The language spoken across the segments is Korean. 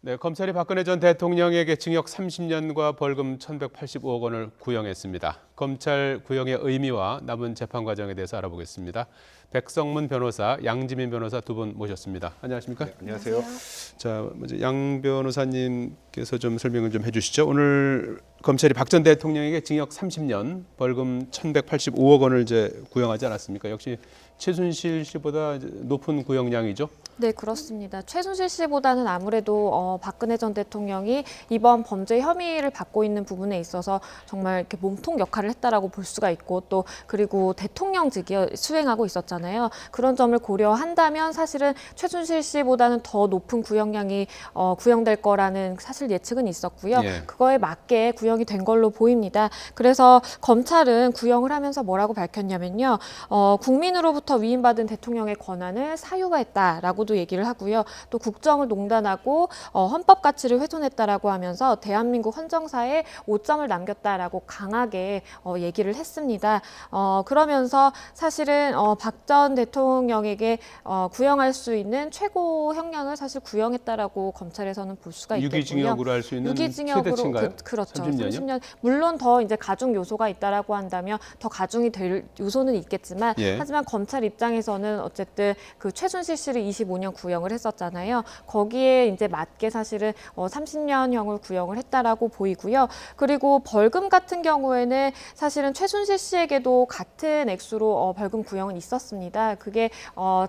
네, 검찰이 박근혜 전 대통령에게 징역 30년과 벌금 1,185억 원을 구형했습니다. 검찰 구형의 의미와 남은 재판 과정에 대해서 알아보겠습니다. 백성문 변호사, 양지민 변호사 두 분 모셨습니다. 안녕하십니까? 네, 안녕하세요. 자, 먼저 양 변호사님께서 좀 설명을 좀 해주시죠. 오늘 검찰이 박 전 대통령에게 징역 30년, 벌금 1,185억 원을 이제 구형하지 않았습니까? 역시 최순실 씨보다 높은 구형량이죠. 네, 그렇습니다. 최순실 씨보다는 아무래도 박근혜 전 대통령이 이번 범죄 혐의를 받고 있는 부분에 있어서 정말 이렇게 몸통 역할을 했다라고 볼 수가 있고 또 그리고 대통령직이 수행하고 있었잖아요. 그런 점을 고려한다면 사실은 최순실 씨보다는 더 높은 구형량이 구형될 거라는 사실 예측은 있었고요. 예. 그거에 맞게 구형이 된 걸로 보입니다. 그래서 검찰은 구형을 하면서 뭐라고 밝혔냐면요. 국민으로부터 위임받은 대통령의 권한을 사유화했다라고 얘기를 하고요. 또 국정을 농단하고 헌법 가치를 훼손했다라고 하면서 대한민국 헌정사에 오점을 남겼다라고 강하게 얘기를 했습니다. 그러면서 사실은 박 전 대통령에게 구형할 수 있는 최고 형량을 사실 구형했다라고 검찰에서는 볼 수가 있겠고요. 유기징역으로 할 수 있는 최대치인가요? 그렇죠. 30년이요? 30년. 물론 더 이제 가중 요소가 있다라고 한다면 더 가중이 될 요소는 있겠지만 예. 하지만 검찰 입장에서는 어쨌든 그 최순실 씨를 25년 구형을 했었잖아요. 거기에 이제 맞게 사실은 30년형을 구형을 했다라고 보이고요. 그리고 벌금 같은 경우에는 사실은 최순실 씨에게도 같은 액수로 벌금 구형은 있었습니다. 그게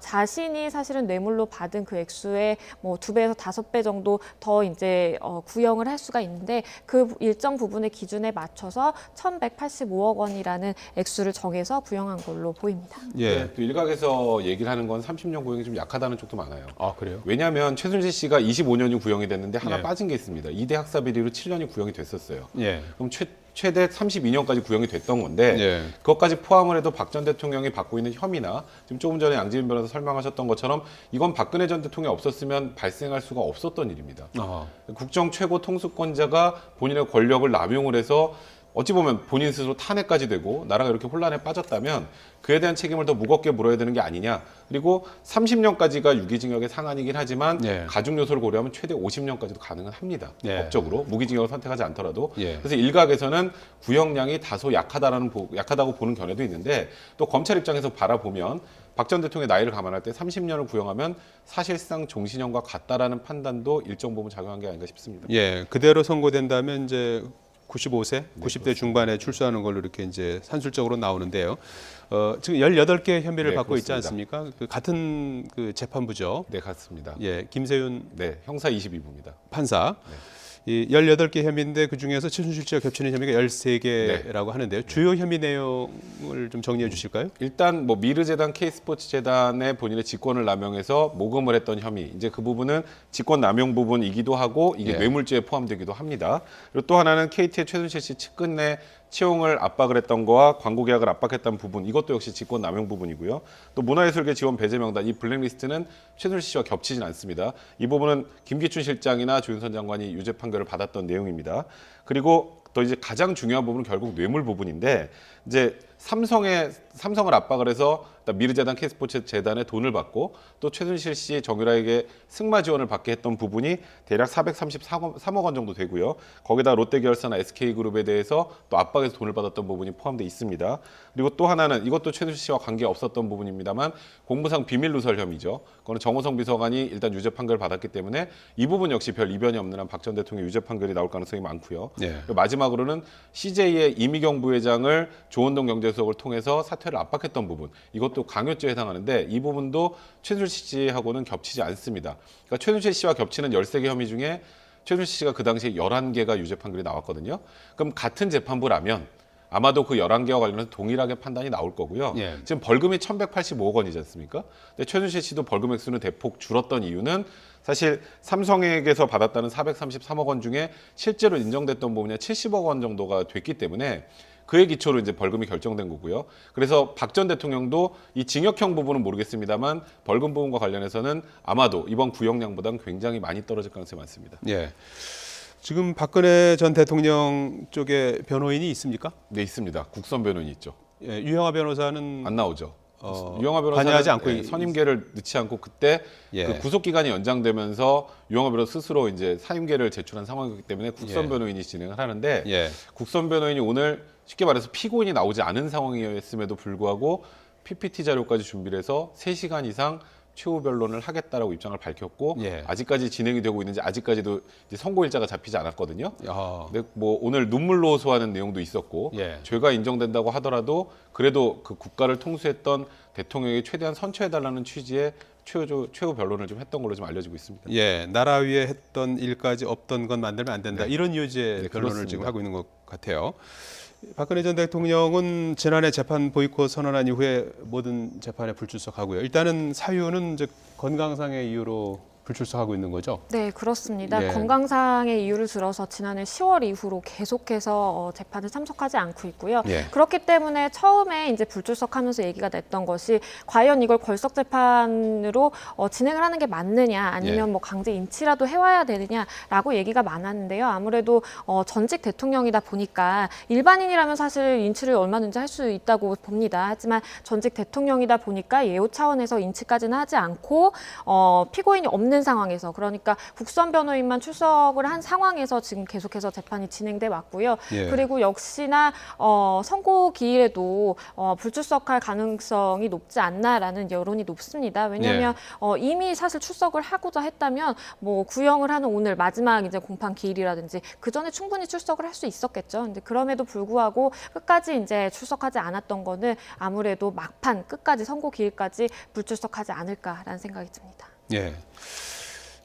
자신이 사실은 뇌물로 받은 그 액수의 뭐 2배에서 5배 정도 더 이제 구형을 할 수가 있는데 그 일정 부분의 기준에 맞춰서 1,185억 원이라는 액수를 정해서 구형한 걸로 보입니다. 예. 네, 또 일각에서 얘기를 하는 건 30년 구형이 좀 약하다는 쪽도 많아요. 아, 그래요? 왜냐하면 최순실 씨가 25년이 구형이 됐는데 하나 예. 빠진 게 있습니다. 2대 학사 비리로 7년이 구형이 됐었어요. 예. 그럼 최대 32년까지 구형이 됐던 건데 예. 그것까지 포함을 해도 박 전 대통령이 받고 있는 혐의나 지금 조금 전에 양지민 변호사 설명하셨던 것처럼 이건 박근혜 전 대통령이 없었으면 발생할 수가 없었던 일입니다. 아. 국정 최고 통수권자가 본인의 권력을 남용을 해서 어찌 보면 본인 스스로 탄핵까지 되고 나라가 이렇게 혼란에 빠졌다면 그에 대한 책임을 더 무겁게 물어야 되는 게 아니냐. 그리고 30년까지가 유기징역의 상한이긴 하지만 예. 가중 요소를 고려하면 최대 50년까지도 가능은 합니다. 예. 법적으로 무기징역을 선택하지 않더라도. 예. 그래서 일각에서는 구형량이 다소 약하다고 보는 견해도 있는데 또 검찰 입장에서 바라보면 박 전 대통령의 나이를 감안할 때 30년을 구형하면 사실상 종신형과 같다라는 판단도 일정 부분 작용한 게 아닌가 싶습니다. 예. 그대로 선고된다면 이제 95세, 90대 그렇습니다. 중반에 출소하는 걸로 이렇게 이제 산술적으로 나오는데요. 지금 18개 혐의를 네, 받고 있지 그렇습니다. 않습니까? 그 같은 그 재판부죠. 네, 같습니다. 예, 김세윤 네, 형사 22부입니다. 판사. 네. 이 18개 혐의인데 그중에서 최순실 씨와 겹치는 혐의가 13개라고 하는데요. 주요 혐의 내용을 좀 정리해 주실까요? 일단 뭐 미르재단, K스포츠재단의 본인의 직권을 남용해서 모금을 했던 혐의. 이제 그 부분은 직권 남용 부분이기도 하고 이게 예. 뇌물죄에 포함되기도 합니다. 그리고 또 하나는 KT의 최순실 씨 측근 내 채용을 압박을 했던 거와 광고 계약을 압박했던 부분. 이것도 역시 직권 남용 부분이고요. 또 문화예술계 지원 배제 명단 이 블랙리스트는 최순실 씨와 겹치진 않습니다. 이 부분은 김기춘 실장이나 조윤선 장관이 유죄 판결을 받았던 내용입니다. 그리고 또 이제 가장 중요한 부분은 결국 뇌물 부분인데 이제 삼성을 압박을 해서 미르재단, K스포츠 재단에 돈을 받고 또 최순실 씨, 정유라에게 승마 지원을 받게 했던 부분이 대략 433억 원 정도 되고요. 거기다 롯데계열사나 SK그룹에 대해서 또 압박해서 돈을 받았던 부분이 포함되어 있습니다. 그리고 또 하나는 이것도 최순실 씨와 관계 없었던 부분입니다만 공무상 비밀 누설 혐의죠. 그거는 정호성 비서관이 일단 유죄 판결을 받았기 때문에 이 부분 역시 별 이변이 없는 한 박 전 대통령 유죄 판결이 나올 가능성이 많고요. 예. 그리고 마지막으로는 CJ의 이미경 부회장을 조원동 경제수석을 통해서 사퇴를 압박했던 부분 이것도 강요죄에 해당하는데 이 부분도 최순실 씨하고는 겹치지 않습니다. 그러니까 최순실 씨와 겹치는 13개 혐의 중에 최순실 씨가 그 당시에 11개가 유죄 판결이 나왔거든요. 그럼 같은 재판부라면 아마도 그 11개와 관련해서 동일하게 판단이 나올 거고요. 예. 지금 벌금이 1,185억 원이지 않습니까? 근데 최순실 씨도 벌금 액수는 대폭 줄었던 이유는 사실 삼성에게서 받았다는 433억 원 중에 실제로 인정됐던 부분이 70억 원 정도가 됐기 때문에 그의 기초로 이제 벌금이 결정된 거고요. 그래서 박 전 대통령도 이 징역형 부분은 모르겠습니다만 벌금 부분과 관련해서는 아마도 이번 구형량보다는 굉장히 많이 떨어질 가능성이 많습니다. 예. 지금 박근혜 전 대통령 쪽에 변호인이 있습니까? 네, 있습니다. 국선 변호인이 있죠. 예, 유형아 변호사는 안 나오죠. 유영하 변호사는 관여하지 않고 선임계를 넣지 않고 그때 예. 그 구속 기간이 연장되면서 유영하 변호사 스스로 이제 사임계를 제출한 상황이기 때문에 국선 예. 변호인이 진행을 하는데 예. 국선 변호인이 오늘 쉽게 말해서 피고인이 나오지 않은 상황이었음에도 불구하고 PPT 자료까지 준비를 해서 3시간 이상 최후 변론을 하겠다라고 입장을 밝혔고 예. 아직까지 진행이 되고 있는지 아직까지도 이제 선고일자가 잡히지 않았거든요. 아, 근데 뭐 오늘 눈물로 호소하는 내용도 있었고 예. 죄가 인정된다고 하더라도 그래도 그 국가를 통수했던 대통령에게 최대한 선처해달라는 취지의 최후 변론을 좀 했던 걸로 좀 알려지고 있습니다. 예, 나라 위에 했던 일까지 없던 건 만들면 안 된다. 네. 이런 유지의 네, 변론을 그렇습니다. 지금 하고 있는 것 같아요. 박근혜 전 대통령은 지난해 재판 보이콧 선언한 이후에 모든 재판에 불출석하고요. 일단은 사유는 이제 건강상의 이유로 불출석하고 있는 거죠. 네, 그렇습니다. 예. 건강상의 이유를 들어서 지난해 10월 이후로 계속해서 재판에 참석하지 않고 있고요. 예. 그렇기 때문에 처음에 이제 불출석하면서 얘기가 됐던 것이 과연 이걸 걸석 재판으로 진행을 하는 게 맞느냐, 아니면 예. 뭐 강제 인치라도 해와야 되느냐라고 얘기가 많았는데요. 아무래도 전직 대통령이다 보니까 일반인이라면 사실 인치를 얼마든지 할 수 있다고 봅니다. 하지만 전직 대통령이다 보니까 예우 차원에서 인치까지는 하지 않고 피고인이 없는 상황에서, 그러니까 국선 변호인만 출석을 한 상황에서 지금 계속해서 재판이 진행돼 왔고요. 예. 그리고 역시나 선고 기일에도 불출석할 가능성이 높지 않나라는 여론이 높습니다. 왜냐하면 이미 사실 출석을 하고자 했다면 뭐 구형을 하는 오늘 마지막 이제 공판 기일이라든지 그 전에 충분히 출석을 할 수 있었겠죠. 근데 그럼에도 불구하고 끝까지 이제 출석하지 않았던 거는 아무래도 막판 끝까지 선고 기일까지 불출석하지 않을까라는 생각이 듭니다. 예.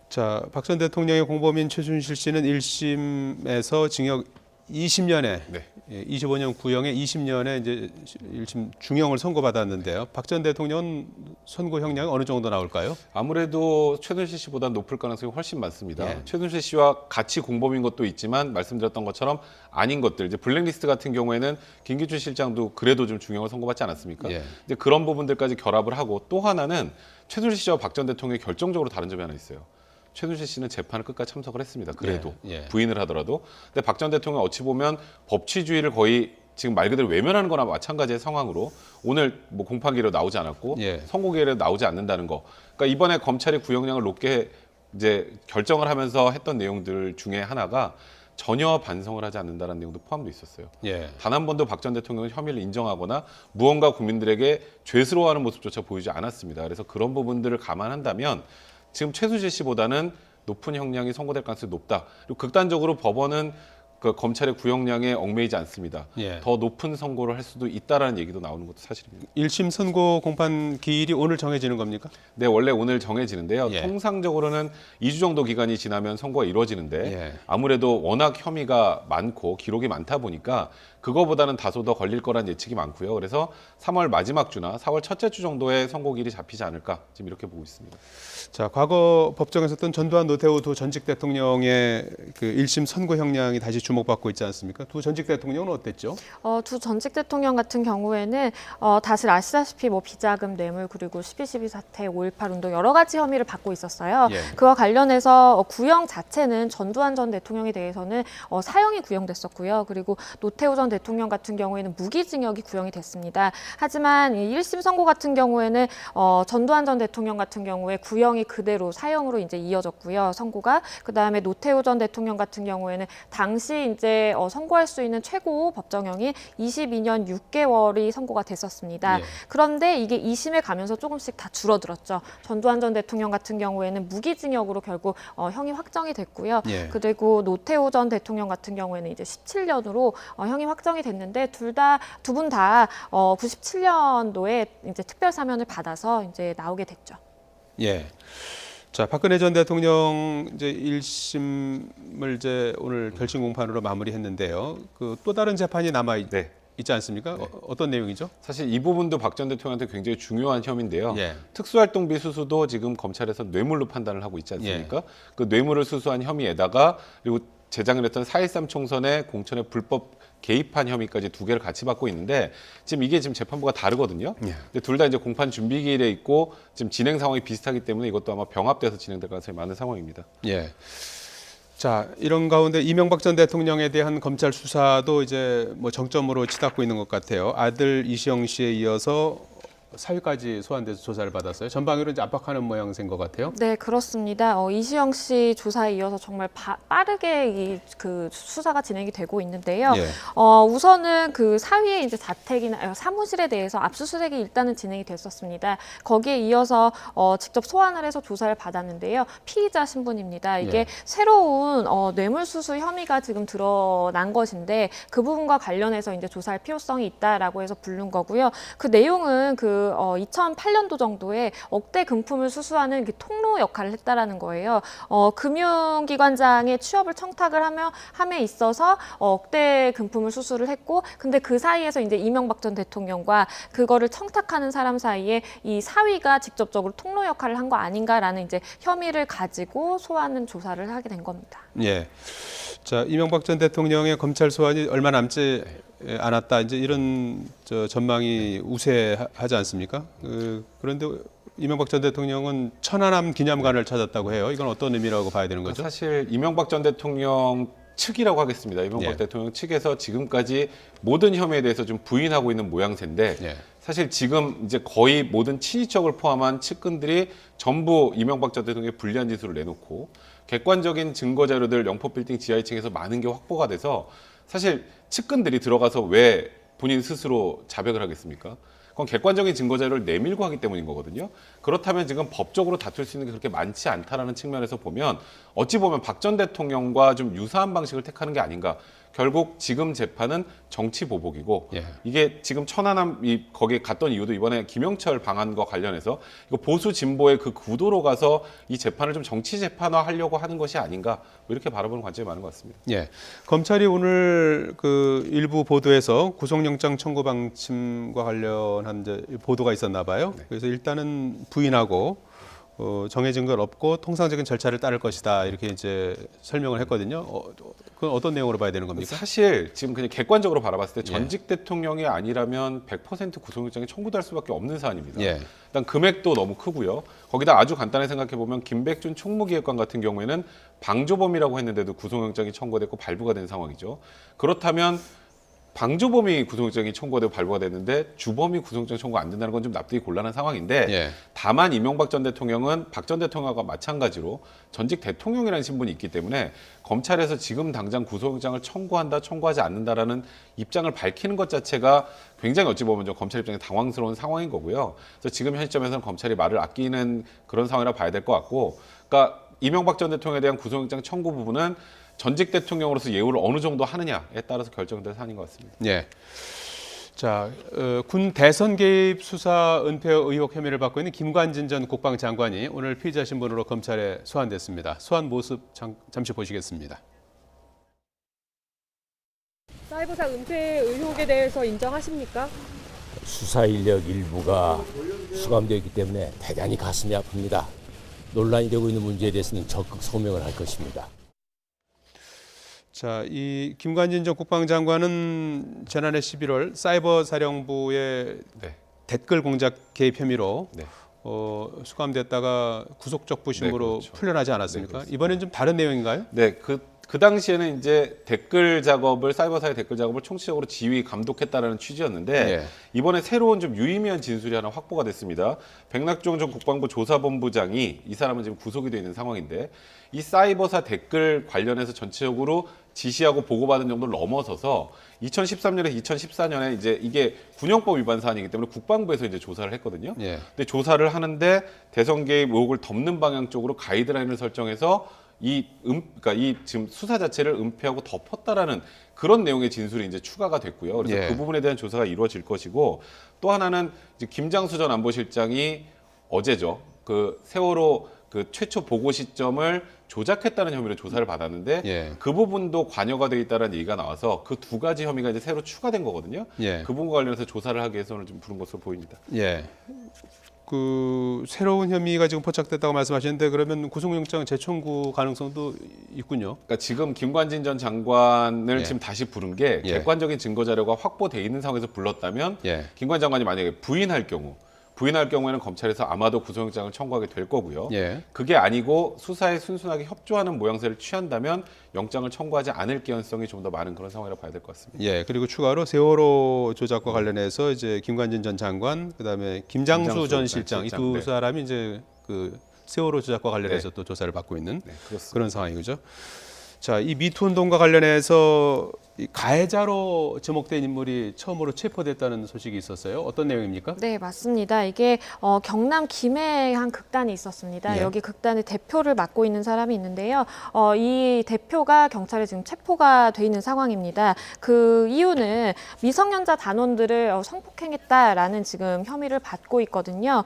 자, 박 전 대통령의 공범인 최순실 씨는 1심에서 징역 20년에 네. 25년 구형에 20년에 이제 1심 중형을 선고받았는데요. 박 전 대통령은 선고 형량이 어느 정도 나올까요? 아무래도 최순실 씨보다 높을 가능성이 훨씬 많습니다. 예. 최순실 씨와 같이 공범인 것도 있지만 말씀드렸던 것처럼 아닌 것들, 이제 블랙리스트 같은 경우에는 김기춘 실장도 그래도 좀 중형을 선고받지 않았습니까? 예. 이제 그런 부분들까지 결합을 하고 또 하나는 최순실 씨와 박 전 대통령이 결정적으로 다른 점이 하나 있어요. 최순실 씨는 재판을 끝까지 참석을 했습니다. 그래도 예, 예. 부인을 하더라도. 근데 박 전 대통령 어찌 보면 법치주의를 거의 지금 말 그대로 외면하는 거나 마찬가지의 상황으로 오늘 뭐 공판기로 나오지 않았고 예. 선고기일에 나오지 않는다는 거. 그러니까 이번에 검찰이 구형량을 높게 이제 결정을 하면서 했던 내용들 중에 하나가 전혀 반성을 하지 않는다는 내용도 포함되어 있었어요. 예. 단 한 번도 박 전 대통령은 혐의를 인정하거나 무언가 국민들에게 죄스러워하는 모습조차 보이지 않았습니다. 그래서 그런 부분들을 감안한다면 지금 최순실 씨보다는 높은 형량이 선고될 가능성이 높다. 그리고 극단적으로 법원은 그 검찰의 구형량에 얽매이지 않습니다. 예. 더 높은 선고를 할 수도 있다라는 얘기도 나오는 것도 사실입니다. 1심 선고 공판 기일이 오늘 정해지는 겁니까? 네, 원래 오늘 정해지는데요. 예. 통상적으로는 2주 정도 기간이 지나면 선고가 이루어지는데 예. 아무래도 워낙 혐의가 많고 기록이 많다 보니까 그거보다는 다소 더 걸릴 거란 예측이 많고요. 그래서 3월 마지막 주나 4월 첫째 주 정도에 선고기일이 잡히지 않을까 지금 이렇게 보고 있습니다. 자, 과거 법정에 섰던 전두환 노태우 두 전직 대통령의 그 1심 선고 형량이 다시 주목받고 있지 않습니까? 두 전직 대통령은 어땠죠? 두 전직 대통령 같은 경우에는 다들 아시다시피 뭐 비자금 뇌물 그리고 12.12 사태, 5.18 운동 여러 가지 혐의를 받고 있었어요. 예. 그와 관련해서 구형 자체는 전두환 전 대통령에 대해서는 사형이 구형됐었고요. 그리고 노태우 전 대통령 같은 경우에는 무기징역이 구형이 됐습니다. 하지만 이 1심 선고 같은 경우에는 전두환 전 대통령 같은 경우에 구형이 그대로 사형으로 이제 이어졌고요. 선고가. 그다음에 노태우 전 대통령 같은 경우에는 당시 이제 선고할 수 있는 최고 법정형이 22년 6개월이 선고가 됐었습니다. 예. 그런데 이게 2심에 가면서 조금씩 다 줄어들었죠. 전두환 전 대통령 같은 경우에는 무기징역으로 결국 형이 확정이 됐고요. 예. 그리고 노태우 전 대통령 같은 경우에는 이제 17년으로 형이 확정이 됐는데 두 분 다 97년도에 이제 특별 사면을 받아서 이제 나오게 됐죠. 예. 자, 박근혜 전 대통령 이제 1심을 이제 오늘 결심 공판으로 마무리했는데요. 그 또 다른 재판이 남아 네. 있지 않습니까? 어떤 내용이죠? 사실 이 부분도 박 전 대통령한테 굉장히 중요한 혐의인데요. 예. 특수활동비 수수도 지금 검찰에서 뇌물로 판단을 하고 있지 않습니까? 그 뇌물을 수수한 혐의에다가 그리고 재작년 했던 4.13 총선에 공천에 불법 개입한 혐의까지 두 개를 같이 받고 있는데 지금 이게 지금 재판부가 다르거든요. 예. 근데 둘 다 이제 공판 준비 기일에 있고 지금 진행 상황이 비슷하기 때문에 이것도 아마 병합돼서 진행될 가능성이 많은 상황입니다. 예. 자, 이런 가운데 이명박 전 대통령에 대한 검찰 수사도 이제 뭐 정점으로 치닫고 있는 것 같아요. 아들 이시영 씨에 이어서 사위까지 소환돼서 조사를 받았어요. 전방위로 이제 압박하는 모양새인 것 같아요. 네, 그렇습니다. 이시영 씨 조사에 이어서 정말 빠르게 그 수사가 진행이 되고 있는데요. 예. 우선은 그 사위의 이제 자택이나 사무실에 대해서 압수수색이 일단은 진행이 됐었습니다. 거기에 이어서 직접 소환을 해서 조사를 받았는데요. 피의자 신분입니다. 이게 예. 새로운 뇌물수수 혐의가 지금 드러난 것인데 그 부분과 관련해서 이제 조사할 필요성이 있다라고 해서 부른 거고요. 그 내용은 2008년도 정도에 억대 금품을 수수하는 통로 역할을 했다라는 거예요. 금융기관장의 취업을 청탁을 함에 있어서 억대 금품을 수수를 했고, 근데 그 사이에서 이제 이명박 전 대통령과 그거를 청탁하는 사람 사이에 이 사위가 직접적으로 통로 역할을 한 거 아닌가라는 이제 혐의를 가지고 소환은 조사를 하게 된 겁니다. 예. 자, 이명박 전 대통령의 검찰 소환이 얼마 남지 않았다. 이제 이런 전망이 우세하지 않습니까? 그런데 이명박 전 대통령은 천안함 기념관을 찾았다고 해요. 이건 어떤 의미라고 봐야 되는 거죠? 사실 이명박 전 대통령 측이라고 하겠습니다. 이명박 예. 대통령 측에서 지금까지 모든 혐의에 대해서 좀 부인하고 있는 모양새인데 예. 사실 지금 이제 거의 모든 친인척을 포함한 측근들이 전부 이명박 전 대통령의 불리한 지수를 내놓고 객관적인 증거 자료들 영포빌딩 지하 2층에서 많은 게 확보가 돼서 사실 측근들이 들어가서 왜 본인 스스로 자백을 하겠습니까? 그건 객관적인 증거 자료를 내밀고 하기 때문인 거거든요. 그렇다면 지금 법적으로 다툴 수 있는 게 그렇게 많지 않다라는 측면에서 보면 어찌 보면 박 전 대통령과 좀 유사한 방식을 택하는 게 아닌가. 결국 지금 재판은 정치 보복이고 예. 이게 지금 천안함 거기에 갔던 이유도 이번에 김영철 방한과 관련해서 이거 보수 진보의 그 구도로 가서 이 재판을 좀 정치 재판화하려고 하는 것이 아닌가 뭐 이렇게 바라보는 관점이 많은 것 같습니다. 예. 검찰이 오늘 그 일부 보도에서 구속영장 청구 방침과 관련한 이제 보도가 있었나 봐요. 네. 그래서 일단은 부인하고 정해진 건 없고 통상적인 절차를 따를 것이다 이렇게 이제 설명을 했거든요. 그건 어떤 내용으로 봐야 되는 겁니까? 사실 지금 그냥 객관적으로 바라봤을 때 예. 전직 대통령이 아니라면 100% 구속영장이 청구될 수밖에 없는 사안입니다. 예. 일단 금액도 너무 크고요. 거기다 아주 간단히 생각해 보면 김백준 총무기획관 같은 경우에는 방조범이라고 했는데도 구속영장이 청구됐고 발부가 된 상황이죠. 그렇다면 방조범이 구속영장이 청구되고 발부가 됐는데 주범이 구속영장 청구 안 된다는 건 좀 납득이 곤란한 상황인데 예. 다만 이명박 전 대통령은 박 전 대통령과 마찬가지로 전직 대통령이라는 신분이 있기 때문에 검찰에서 지금 당장 구속영장을 청구한다, 청구하지 않는다라는 입장을 밝히는 것 자체가 굉장히 어찌 보면 좀 검찰 입장에 당황스러운 상황인 거고요. 그래서 지금 현 시점에서는 검찰이 말을 아끼는 그런 상황이라 봐야 될 것 같고, 그러니까 이명박 전 대통령에 대한 구속영장 청구 부분은 전직 대통령으로서 예우를 어느 정도 하느냐에 따라서 결정될 사안인 것 같습니다. 예. 자, 군 대선 개입 수사 은폐 의혹 혐의를 받고 있는 김관진 전 국방장관이 오늘 피의자 신분으로 검찰에 소환됐습니다. 소환 모습 잠시 보시겠습니다. 사이버사 은폐 의혹에 대해서 인정하십니까? 수사 인력 일부가 수감되어 있기 때문에 대단히 가슴이 아픕니다. 논란이 되고 있는 문제에 대해서는 적극 소명을 할 것입니다. 자, 이 김관진 전 국방장관은 지난해 11월 사이버 사령부의 네. 댓글 공작 개입 혐의로 네. 수감됐다가 구속적 부심으로 네, 그렇죠. 풀려나지 않았습니까? 네, 그렇습니다. 이번엔 좀 다른 내용인가요? 네, 그 당시에는 이제 사이버사의 댓글 작업을 총체적으로 지휘 감독했다라는 취지였는데 예. 이번에 새로운 좀 유의미한 진술이 하나 확보가 됐습니다. 백낙종 전 국방부 조사본부장이 이 사람은 지금 구속이 되어 있는 상황인데 이 사이버사 댓글 관련해서 전체적으로 지시하고 보고받은 정도를 넘어서서 2013년에서 2014년에 이제 이게 군용법 위반 사안이기 때문에 국방부에서 이제 조사를 했거든요. 예. 근데 조사를 하는데 대선 개입 의혹을 덮는 방향 쪽으로 가이드라인을 설정해서 그러니까 이 지금 수사 자체를 은폐하고 덮었다라는 그런 내용의 진술이 이제 추가가 됐고요. 그래서 예. 그 부분에 대한 조사가 이루어질 것이고 또 하나는 이제 김장수 전 안보실장이 어제죠. 그 세월호 그 최초 보고 시점을 조작했다는 혐의로 조사를 받았는데 예. 그 부분도 관여가 돼 있다는 얘기가 나와서 그 두 가지 혐의가 이제 새로 추가된 거거든요. 예. 그 부분과 관련해서 조사를 하기 위해서 오늘 좀 부른 것으로 보입니다. 예. 그 새로운 혐의가 지금 포착됐다고 말씀하셨는데 그러면 구속영장 재청구 가능성도 있군요. 그러니까 지금 김관진 전 장관을 예. 지금 다시 부른 게 예. 객관적인 증거 자료가 확보돼 있는 상황에서 불렀다면 예. 김관 장관이 만약에 부인할 경우 부인할 경우에는 검찰에서 아마도 구속영장을 청구하게 될 거고요. 예. 그게 아니고 수사에 순순하게 협조하는 모양새를 취한다면 영장을 청구하지 않을 개연성이 좀 더 많은 그런 상황이라고 봐야 될 것 같습니다. 예. 그리고 추가로 세월호 조작과 관련해서 이제 김관진 전 장관, 그다음에 김장수 전 실장 이 두 네. 사람이 이제 그 세월호 조작과 관련해서 또 조사를 받고 있는 네, 그렇습니다. 그런 상황이죠. 자, 이 미투 운동과 관련해서 이 가해자로 지목된 인물이 처음으로 체포됐다는 소식이 있었어요. 어떤 내용입니까? 네, 맞습니다. 이게 경남 김해에 한 극단이 있었습니다. 예. 여기 극단의 대표를 맡고 있는 사람이 있는데요. 이 대표가 경찰에 지금 체포가 돼 있는 상황입니다. 그 이유는 미성년자 단원들을 성폭행했다라는 지금 혐의를 받고 있거든요.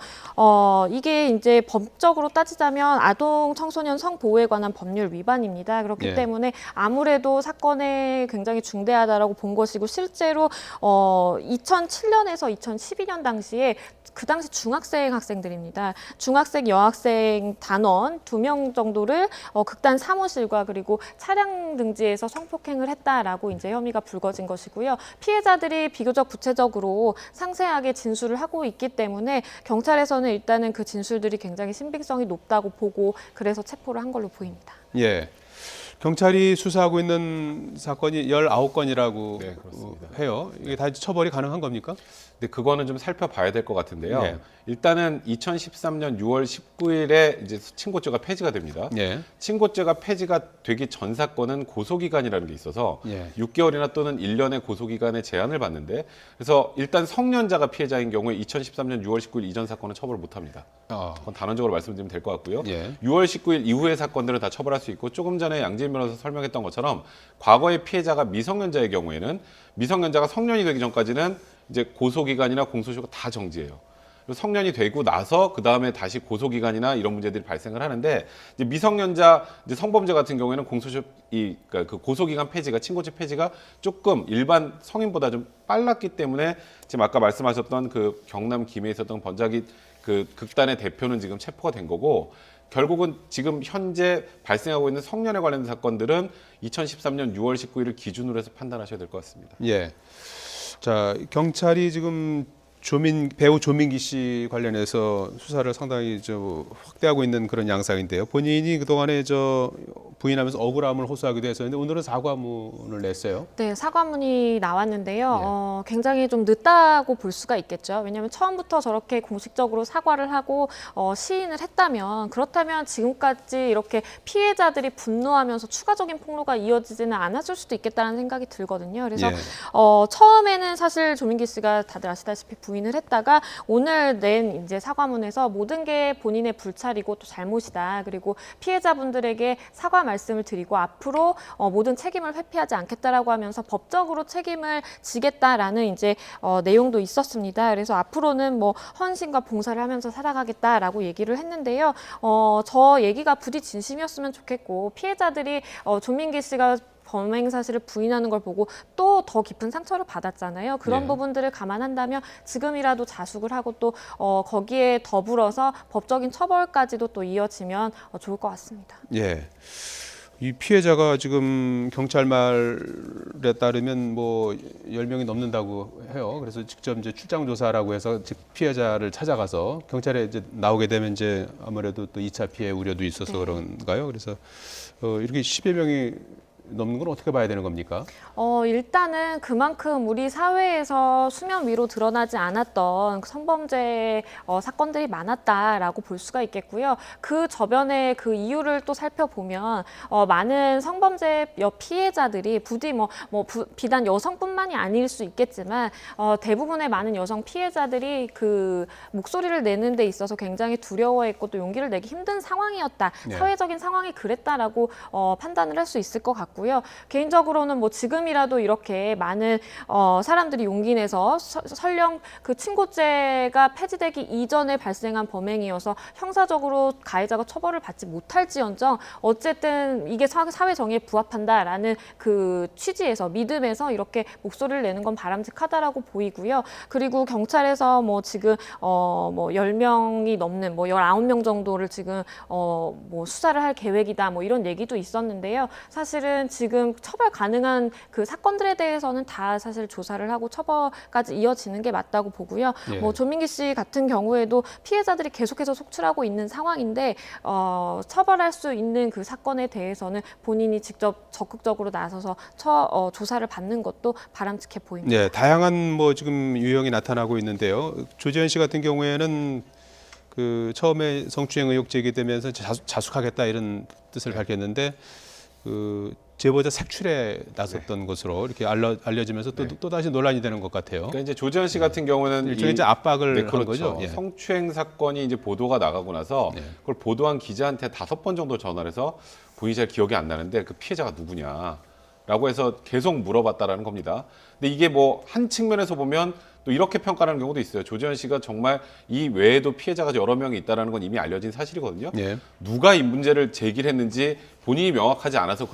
이게 이제 법적으로 따지자면 아동 청소년 성보호에 관한 법률 위반입니다. 그렇기 예. 때문에 아무래도 사건에 굉장히 중대하다라고 본 것이고 실제로 2007년에서 2012년 당시에 그 당시 중학생 학생들입니다. 중학생 여학생 단원 2명 정도를 극단 사무실과 그리고 차량 등지에서 성폭행을 했다라고 이제 혐의가 불거진 것이고요. 피해자들이 비교적 구체적으로 상세하게 진술을 하고 있기 때문에 경찰에서는 일단은 그 진술들이 굉장히 신빙성이 높다고 보고 그래서 체포를 한 걸로 보입니다. 예. 경찰이 수사하고 있는 사건이 19건이라고 네, 그렇습니다. 해요. 이게 다 처벌이 가능한 겁니까? 근데 그거는 좀 살펴봐야 될 것 같은데요. 네. 일단은 2013년 6월 19일에 이제 친고죄가 폐지가 됩니다. 예. 친고죄가 폐지가 되기 전 사건은 고소기간이라는 게 있어서 예. 6개월이나 또는 1년의 고소기간에 제한을 받는데 그래서 일단 성년자가 피해자인 경우에 2013년 6월 19일 이전 사건은 처벌을 못합니다. 그건 단언적으로 말씀드리면 될 것 같고요. 예. 6월 19일 이후의 사건들은 다 처벌할 수 있고 조금 전에 양재인 변호사 설명했던 것처럼 과거의 피해자가 미성년자의 경우에는 미성년자가 성년이 되기 전까지는 이제 고소기간이나 공소시효가 다 정지해요. 그리고 성년이 되고 나서 그 다음에 다시 고소기간이나 이런 문제들이 발생을 하는데 이제 미성년자 이제 성범죄 같은 경우에는 공소시효 그러니까 그 고소기간 폐지가 친고죄 폐지가 조금 일반 성인보다 좀 빨랐기 때문에 지금 아까 말씀하셨던 그 경남 김해에 있었던 번자기 그 극단의 대표는 지금 체포가 된 거고 결국은 지금 현재 발생하고 있는 성년에 관련된 사건들은 2013년 6월 19일을 기준으로 해서 판단하셔야 될 것 같습니다. 예. 자, 경찰이 지금 배우 조민기 씨 관련해서 수사를 상당히 확대하고 있는 그런 양상인데요. 본인이 그동안에 부인하면서 억울함을 호소하기도 했었는데 오늘은 사과문을 냈어요. 네, 사과문이 나왔는데요. 굉장히 좀 늦다고 볼 수가 있겠죠. 왜냐하면 처음부터 저렇게 공식적으로 사과를 하고 시인을 했다면 그렇다면 지금까지 이렇게 피해자들이 분노하면서 추가적인 폭로가 이어지지는 않았을 수도 있겠다는 생각이 들거든요. 그래서 예. 처음에는 사실 조민기 씨가 다들 아시다시피 부인을 했다가 오늘 낸 이제 사과문에서 모든 게 본인의 불찰이고 또 잘못이다. 그리고 피해자분들에게 사과 말씀을 드리고 앞으로 모든 책임을 회피하지 않겠다라고 하면서 법적으로 책임을 지겠다라는 이제 내용도 있었습니다. 그래서 앞으로는 뭐 헌신과 봉사를 하면서 살아가겠다라고 얘기를 했는데요. 저 얘기가 부디 진심이었으면 좋겠고 피해자들이 조민기 씨가 범행 사실을 부인하는 걸 보고 또 더 깊은 상처를 받았잖아요. 그런 네. 부분들을 감안한다면 지금이라도 자숙을 하고 또 거기에 더불어서 법적인 처벌까지도 또 이어지면 좋을 것 같습니다. 예. 이 피해자가 지금 경찰 말에 따르면 뭐 10명이 넘는다고 해요. 그래서 직접 이제 출장 조사라고 해서 피해자를 찾아가서 경찰에 이제 나오게 되면 이제 아무래도 또 2차 피해 우려도 있어서 네. 그런가요? 그래서 이렇게 10여 명이 넘는 건 어떻게 봐야 되는 겁니까? 일단은 그만큼 우리 사회에서 수면 위로 드러나지 않았던 성범죄 사건들이 많았다라고 볼 수가 있겠고요. 그 저변의 그 이유를 또 살펴보면 많은 성범죄 피해자들이 부디 비단 여성뿐만이 아닐 수 있겠지만 대부분의 많은 여성 피해자들이 그 목소리를 내는 데 있어서 굉장히 두려워했고 또 용기를 내기 힘든 상황이었다. 네. 사회적인 상황이 그랬다라고 판단을 할 수 있을 것 같고요. 개인적으로는 뭐 지금이라도 이렇게 많은 사람들이 용기 내서 설령 그 친고죄가 폐지되기 이전에 발생한 범행이어서 형사적으로 가해자가 처벌을 받지 못할지언정 어쨌든 이게 사회 정의에 부합한다라는 그 취지에서 믿음에서 이렇게 목소리를 내는 건 바람직하다라고 보이고요. 그리고 경찰에서 뭐 지금 10명이 넘는 19명 정도를 지금 뭐 수사를 할 계획이다 뭐 이런 얘기도 있었는데요. 사실은 어쨌든 지금 처벌 가능한 그 사건들에 대해서는 다 사실 조사를 하고 처벌까지 이어지는 게 맞다고 보고요. 예. 뭐 조민기 씨 같은 경우에도 피해자들이 계속해서 속출하고 있는 상황인데 처벌할 수 있는 그 사건에 대해서는 본인이 직접 적극적으로 나서서 조사를 받는 것도 바람직해 보입니다. 네, 다양한 뭐 지금 유형이 나타나고 있는데요. 조재현 씨 같은 경우에는 그 처음에 성추행 의혹 제기되면서 자숙하겠다 이런 뜻을 밝혔는데 그 제보자 색출에 나섰던 것으로 이렇게 알려지면서 또 다시 논란이 되는 것 같아요. 그러니까 이제 조재현 씨 같은 경우는 일종의 이제 압박을 네, 한 그렇죠. 거죠. 예. 성추행 사건이 이제 보도가 나가고 나서 네. 그걸 보도한 기자한테 5번 정도 전화를 해서 본인이 잘 기억이 안 나는데 그 피해자가 누구냐라고 해서 계속 물어봤다라는 겁니다. 근데 이게 뭐 한 측면에서 보면 또 이렇게 평가하는 경우도 있어요. 조재현 씨가 정말 이 외에도 피해자가 여러 명이 있다는 건 이미 알려진 사실이거든요. 예. 누가 이 문제를 제기를 했는지 본인이 명확하지 않아서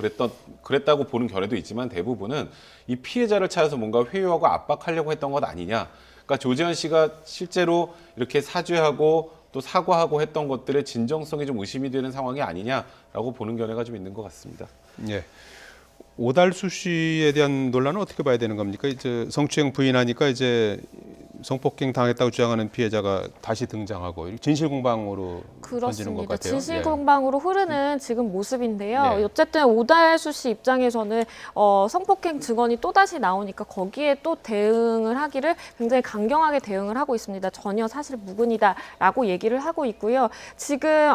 그랬다고 보는 견해도 있지만 대부분은 이 피해자를 찾아서 뭔가 회유하고 압박하려고 했던 것 아니냐. 그러니까 조재현 씨가 실제로 이렇게 사죄하고 또 사과하고 했던 것들의 진정성이 좀 의심이 되는 상황이 아니냐라고 보는 견해가 좀 있는 것 같습니다. 예. 오달수 씨에 대한 논란은 어떻게 봐야 되는 겁니까? 이제 성추행 부인하니까 이제 성폭행 당했다고 주장하는 피해자가 다시 등장하고 진실공방으로 던지는 것 그렇습니다. 같아요. 진실공방으로 흐르는 지금 모습인데요. 네. 어쨌든 오달수 씨 입장에서는 성폭행 증언이 또다시 나오니까 거기에 또 대응을 하기를 굉장히 강경하게 대응을 하고 있습니다. 전혀 사실 무근이다라고 얘기를 하고 있고요. 지금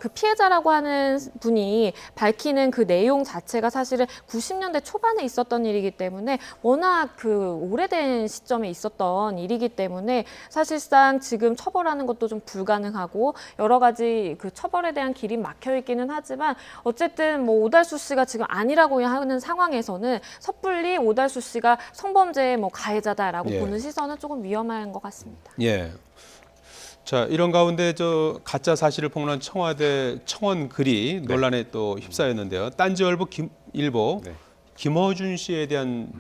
그 피해자라고 하는 분이 밝히는 그 내용 자체가 사실은 90년대 초반에 있었던 일이기 때문에 워낙 그 오래된 시점에 있었던 일이기 때문에 사실상 지금 처벌하는 것도 좀 불가능하고 여러 가지 그 처벌에 대한 길이 막혀 있기는 하지만 어쨌든 뭐 오달수 씨가 지금 아니라고 하는 상황에서는 섣불리 오달수 씨가 성범죄의 뭐 가해자다라고 예. 보는 시선은 조금 위험한 것 같습니다. 예. 자, 이런 가운데 저 가짜 사실을 폭로한 청와대 청원 글이 논란에 또 휩싸였는데요. 딴지일보 일보 네. 김어준 씨에 대한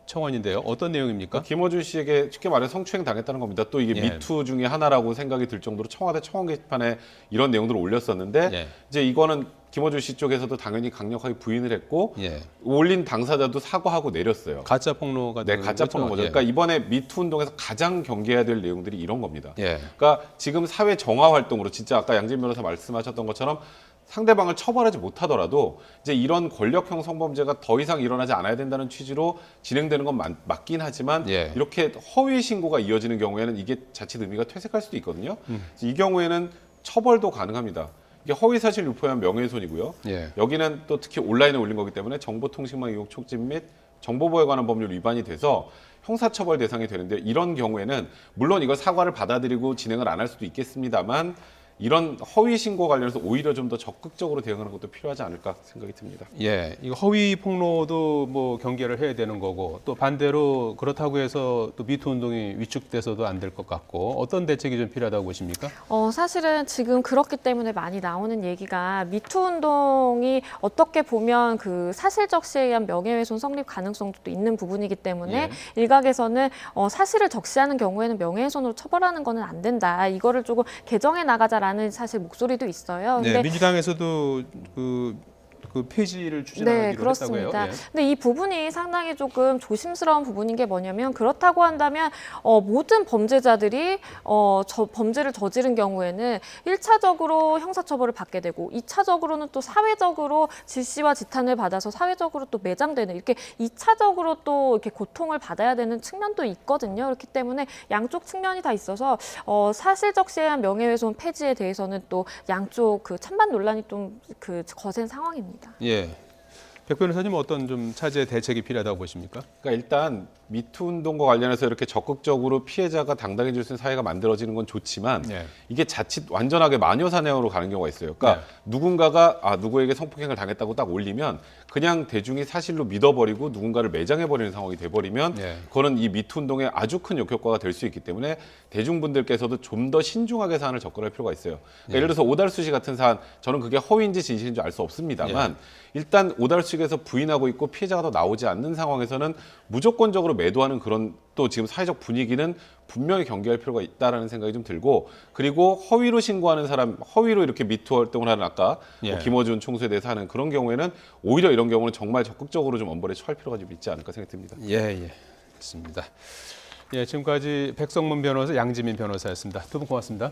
청원인데요. 어떤 내용입니까? 김어준 씨에게 쉽게 말해 성추행 당했다는 겁니다. 또 이게 예. 미투 중에 하나라고 생각이 들 정도로 청와대 청원 게시판에 이런 내용들을 올렸었는데 예. 이제 이거는 김어준 씨 쪽에서도 당연히 강력하게 부인을 했고 예. 올린 당사자도 사과하고 내렸어요. 가짜 폭로가 네, 되는 가짜 거죠? 폭로인 거죠. 예. 그러니까 이번에 미투 운동에서 가장 경계해야 될 내용들이 이런 겁니다. 예. 그러니까 지금 사회 정화 활동으로 진짜 아까 양진 변호사 말씀하셨던 것처럼 상대방을 처벌하지 못하더라도 이제 이런 권력형 성범죄가 더 이상 일어나지 않아야 된다는 취지로 진행되는 건 맞긴 하지만 예. 이렇게 허위 신고가 이어지는 경우에는 이게 자칫 의미가 퇴색할 수도 있거든요. 이 경우에는 처벌도 가능합니다. 이게 허위 사실 유포한 명예훼손이고요. 예. 여기는 또 특히 온라인에 올린 거기 때문에 정보통신망 이용 촉진 및 정보보호에 관한 법률 위반이 돼서 형사처벌 대상이 되는데 이런 경우에는 물론 이걸 사과를 받아들이고 진행을 안 할 수도 있겠습니다만 이런 허위 신고 관련해서 오히려 좀 더 적극적으로 대응하는 것도 필요하지 않을까 생각이 듭니다. 예, 이거 허위 폭로도 뭐 경계를 해야 되는 거고 또 반대로 그렇다고 해서 또 미투 운동이 위축돼서도 안 될 것 같고 어떤 대책이 좀 필요하다고 보십니까? 사실은 지금 그렇기 때문에 많이 나오는 얘기가 미투 운동이 어떻게 보면 그 사실적시에 의한 명예훼손 성립 가능성도 또 있는 부분이기 때문에 예. 일각에서는 사실을 적시하는 경우에는 명예훼손으로 처벌하는 거는 안 된다. 이거를 조금 개정해 나가자라는 사실 목소리도 있어요. 네, 민주당에서도 그 폐지를 추진하기로 네, 그렇습니다. 했다고요. 예. 근데 이 부분이 상당히 조금 조심스러운 부분인 게 뭐냐면 그렇다고 한다면 모든 범죄자들이 범죄를 저지른 경우에는 1차적으로 형사처벌을 받게 되고 2차적으로는 또 사회적으로 질시와 지탄을 받아서 사회적으로 또 매장되는 이렇게 2차적으로 또 이렇게 고통을 받아야 되는 측면도 있거든요. 그렇기 때문에 양쪽 측면이 다 있어서 사실적시에 의한 명예훼손 폐지에 대해서는 또 양쪽 그 찬반 논란이 좀 그 거센 상황입니다. 예. 백 변호사님 어떤 좀 차제 대책이 필요하다고 보십니까? 그러니까 일단 미투 운동과 관련해서 이렇게 적극적으로 피해자가 당당해질 수 있는 사회가 만들어지는 건 좋지만 예. 이게 자칫 완전하게 마녀 사냥으로 가는 경우가 있어요. 그러니까 누군가가 누구에게 성폭행을 당했다고 딱 올리면 그냥 대중이 사실로 믿어버리고 누군가를 매장해버리는 상황이 돼버리면 예. 그거는 이 미투 운동에 아주 큰 역효과가 될 수 있기 때문에 대중분들께서도 좀 더 신중하게 사안을 접근할 필요가 있어요. 그러니까 예를 들어서 오달수 씨 같은 사안 저는 그게 허위인지 진실인지 알 수 없습니다만 일단 오달수 측에서 부인하고 있고 피해자가 더 나오지 않는 상황에서는 무조건적으로 매도하는 그런 또 지금 사회적 분위기는 분명히 경계할 필요가 있다라는 생각이 좀 들고, 그리고 허위로 신고하는 사람, 허위로 이렇게 미투 활동을 하는 아까 예. 김어준 총수에 대해서 하는 그런 경우에는 오히려 이런 경우는 정말 적극적으로 좀 엄벌에 처할 필요가 좀 있지 않을까 생각이 듭니다. 예, 있습니다. 예, 지금까지 백성문 변호사, 양지민 변호사였습니다. 두 분 고맙습니다.